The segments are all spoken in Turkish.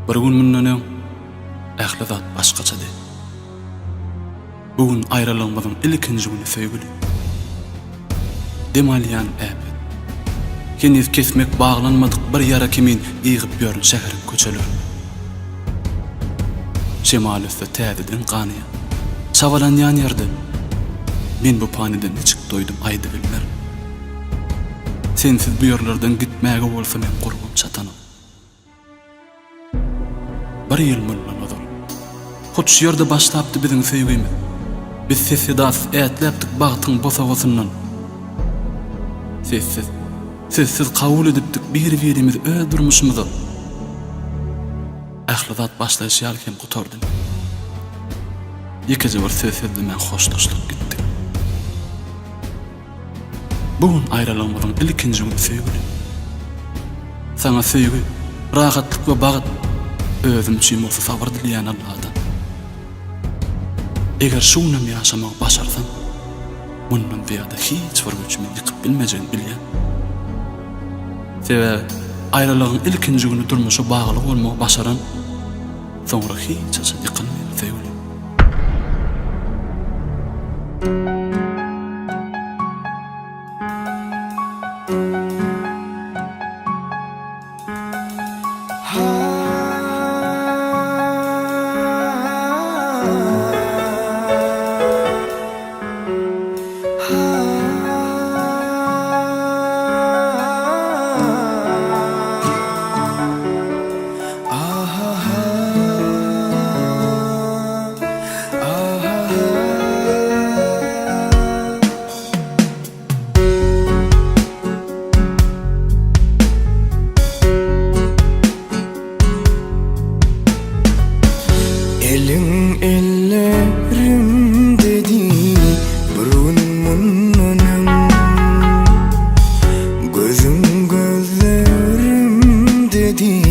Bir gün münden ähli zat başgaçady. Bugün aýralygymyzyň ilkinji güni söýgüli. Demalyan äp. Keniz kesmek baglanmadyk bir ýara kimin ýygyp ýörün şäherin köçeler. Şemal üstü täzeden ganyýar. Çawalanýan ýerde men bu panydan içik doýdum aýdy bilmer. Sensiz bu ýerlerden gitmäge bolsa men gurbum çatanyp. Bir ýyl mullanmadyk. Hoç ýerde başlapdy biziň söýgümiz. Biz sessiz ätläpdik bagtyň bosagosyndan. Sessiz kabul edipdik bir-birimiz öz durmuşymyzy. Ähli zat başlaýşýarken gutardym. Ýekiji bir sessizde men hoşlaşlyp gitdik. Bugün aýralygymyzyň ilkinji güni söýgüli. Saňa söýgü, rahatlyk we bagyt özüm üçin bolsa sabr dilýän Allahdan. Eger şunam ýaşamak başarsam, bundan beýada hiç bir güçmi ýykyp bilmejegini bilýän. Sebäbi aýralygyň ilkinji güni durmuşa bagly bolmak başaran, soňra hiç ýykylmaýan söýgüli. Elin ellerim dedi burnumun önüm, gözüm gözlerim dedi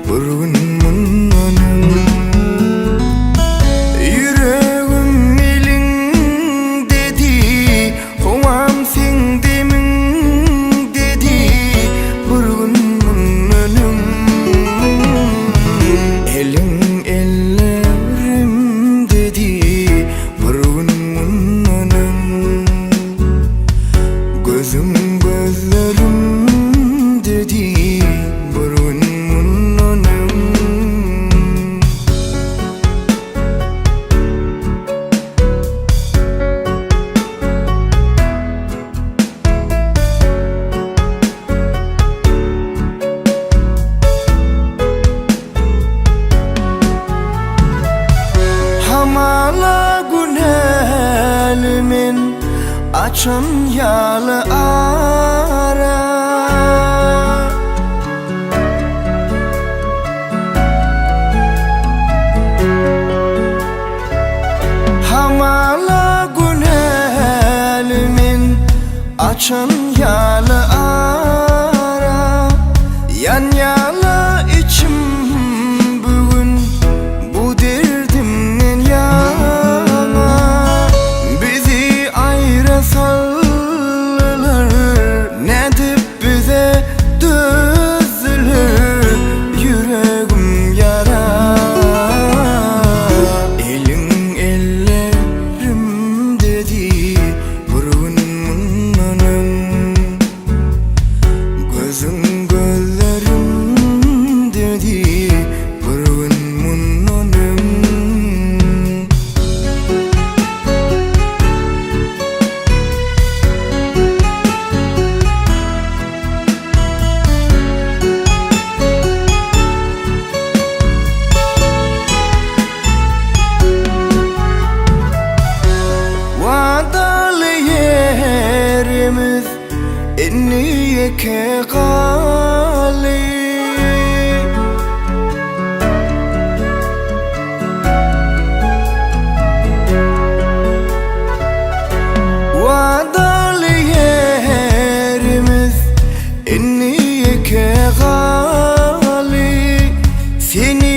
burnumun önüm, yüreğim elin dedi kovam sen demin dedi burnumun önüm. Elin gözüm gözlerim dedi burnumun önüm. Hamala günelimin açan yalı ara, hamala günelimin açan yalı ara, yan yala içim bugün bu derdimden yana. Bizi ayrısallar ne dip bize düzülür yüreğim yara. Elin ellerim dedi burnumun önüm, gözüm gözlerim dedi burnumun önüm. Vadalı yerimiz enniyeke gali, vadalı yerimiz enniyeke gali, seni